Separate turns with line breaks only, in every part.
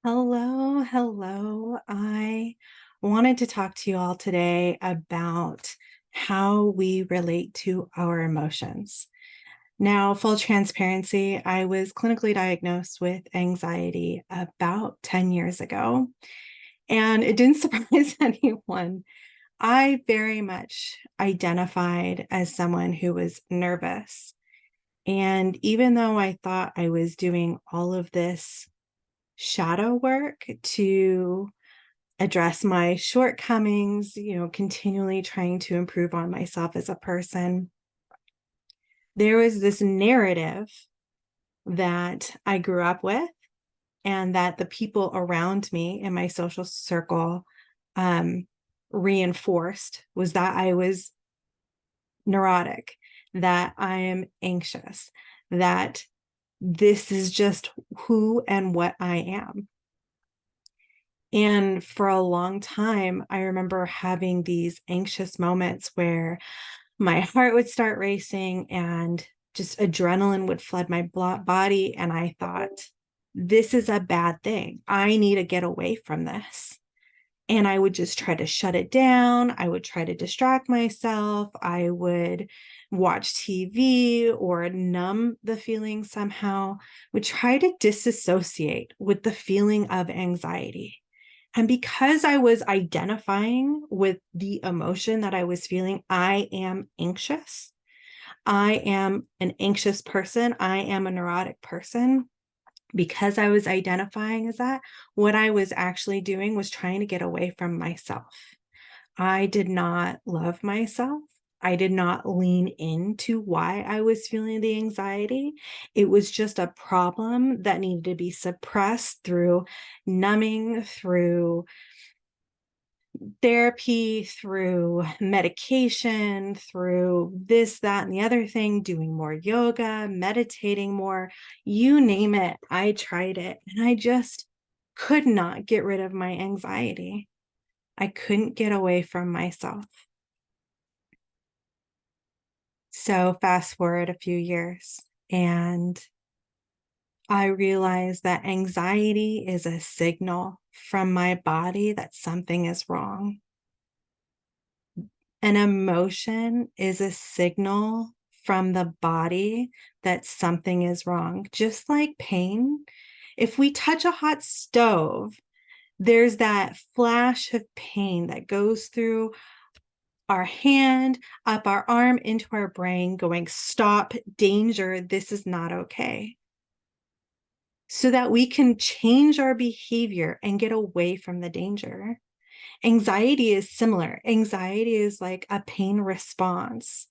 Hello, hello. I wanted to talk to you all today about how we relate to our emotions. Now, full transparency, I was clinically diagnosed with anxiety about 10 years ago, and it didn't surprise anyone. I very much identified as someone who was nervous. And even though I thought I was doing all of this shadow work to address my shortcomings, continually trying to improve on myself as a person. There was this narrative that I grew up with and that the people around me in my social circle um, reinforced was that I was neurotic, that I am anxious, that this is just who and what I am. And for a long time, I remember having these anxious moments where my heart would start racing and just adrenaline would flood my body. And I thought, this is a bad thing. I need to get away from this. And I would just try to shut it down. I would try to distract myself. I would watch TV or numb the feeling somehow, would try to disassociate with the feeling of anxiety. And because I was identifying with the emotion that I was feeling, I am anxious. I am an anxious person. I am a neurotic person. Because I was identifying as that, what I was actually doing was trying to get away from myself. I did not love myself. I did not lean into why I was feeling the anxiety. It was just a problem that needed to be suppressed through numbing, through therapy, through medication, through this, that, and the other thing, doing more yoga, meditating more, you name it. I tried it and I just could not get rid of my anxiety. I couldn't get away from myself. So fast forward a few years and I realized that anxiety is a signal from my body that something is wrong. An emotion is a signal from the body that something is wrong. Just like pain, if we touch a hot stove, there's that flash of pain that goes through our hand, up our arm, into our brain, going, stop, danger, this is not okay. So that we can change our behavior and get away from the danger. Anxiety is similar. Anxiety is like a pain response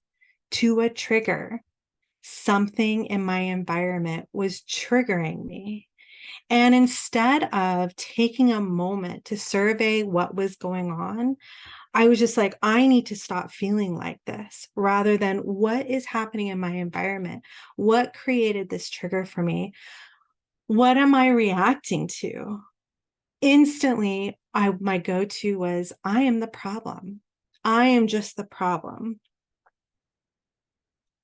to a trigger. Something in my environment was triggering me. And instead of taking a moment to survey what was going on, I was just like, I need to stop feeling like this rather than what is happening in my environment? What created this trigger for me? What am I reacting to? Instantly, my go-to was, I am the problem. I am just the problem.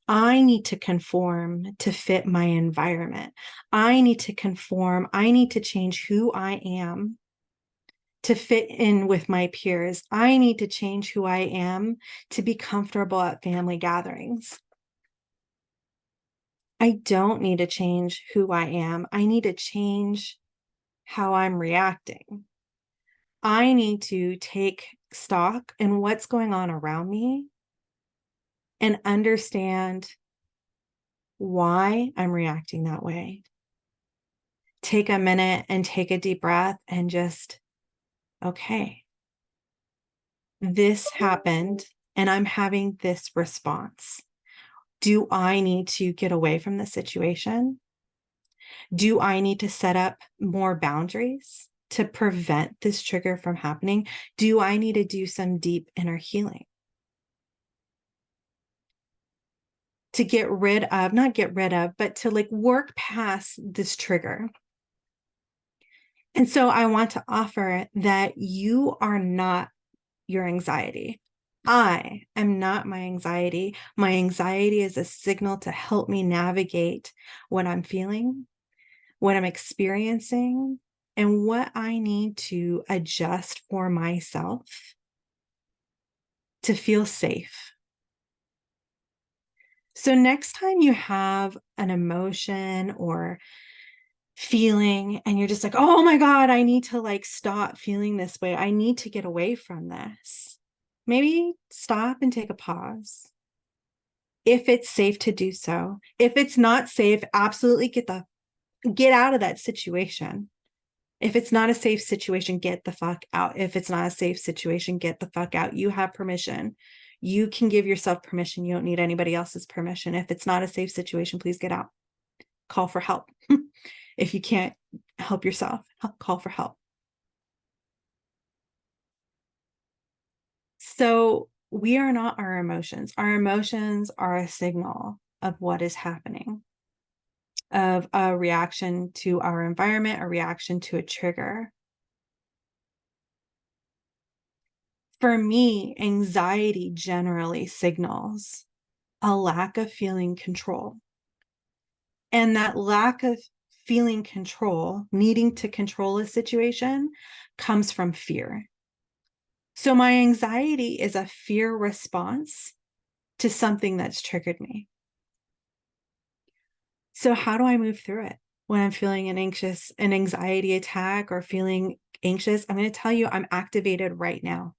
I need to conform to fit my environment. I need to conform. I need to change who I am to fit in with my peers. I need to change who I am to be comfortable at family gatherings. I don't need to change who I am. I need to change how I'm reacting. I need to take stock in what's going on around me and understand why I'm reacting that way. Take a minute and take a deep breath and just, okay, this happened and I'm having this response. Do I need to get away from the situation? Do I need to set up more boundaries to prevent this trigger from happening? Do I need to do some deep inner healing to get rid of, not get rid of, but to like work past this trigger? And so I want to offer that you are not your anxiety. I am not my anxiety. My anxiety is a signal to help me navigate what I'm feeling, what I'm experiencing, and what I need to adjust for myself to feel safe. So next time you have an emotion or feeling and you're just like, oh my God, I need to like stop feeling this way. I need to get away from this. Maybe stop and take a pause. If it's safe to do so. If it's not safe, absolutely get out of that situation. If it's not a safe situation, get the fuck out. If it's not a safe situation, get the fuck out. You have permission. You can give yourself permission. You don't need anybody else's permission. If it's not a safe situation, please get out. Call for help. If you can't help yourself, call for help. So we are not our emotions. Our emotions are a signal of what is happening, of a reaction to our environment, a reaction to a trigger. For me, anxiety generally signals a lack of feeling control. And that lack of feeling control, needing to control a situation, comes from fear. So my anxiety is a fear response to something that's triggered me. So how do I move through it when I'm feeling an anxiety attack or feeling anxious? I'm going to tell you, I'm activated right now.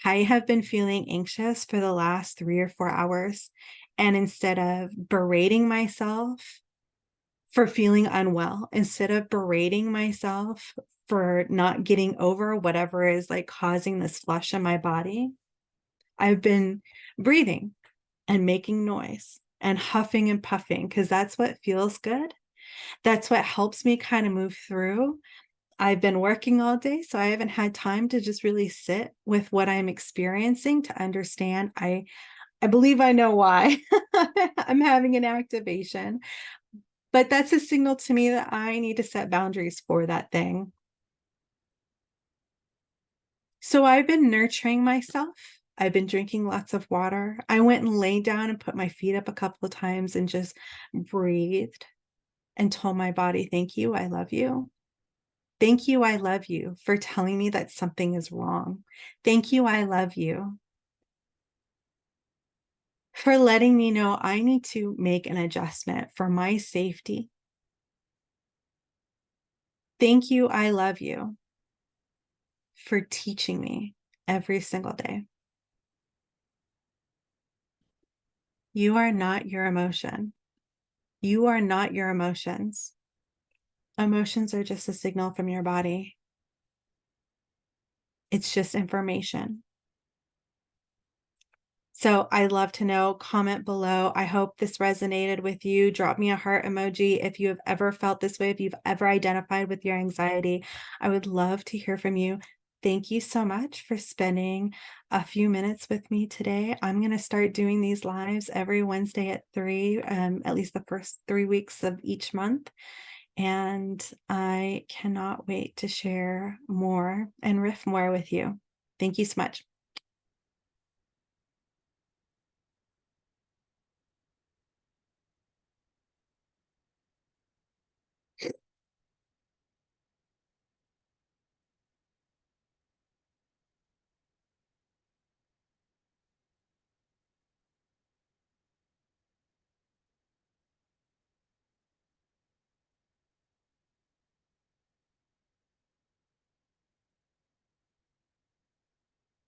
I have been feeling anxious for the last 3 or 4 hours. And instead of berating myself for feeling unwell, instead of berating myself for not getting over whatever is like causing this flush in my body, I've been breathing and making noise and huffing and puffing because that's what feels good. That's what helps me kind of move through. I've been working all day, so I haven't had time to just really sit with what I'm experiencing to understand. I believe I know why I'm having an activation, but that's a signal to me that I need to set boundaries for that thing. So I've been nurturing myself. I've been drinking lots of water. I went and laid down and put my feet up a couple of times and just breathed and told my body, thank you, I love you. Thank you, I love you for telling me that something is wrong. Thank you, I love you for letting me know I need to make an adjustment for my safety. Thank you, I love you for teaching me every single day. You are not your emotion. You are not your emotions. Emotions are just a signal from your body. It's just information. So I'd love to know, comment below. I hope this resonated with you. Drop me a heart emoji if you have ever felt this way, if you've ever identified with your anxiety. I would love to hear from you. Thank you so much for spending a few minutes with me today. I'm going to start doing these lives every Wednesday at 3, at least the first 3 weeks of each month. And I cannot wait to share more and riff more with you. Thank you so much.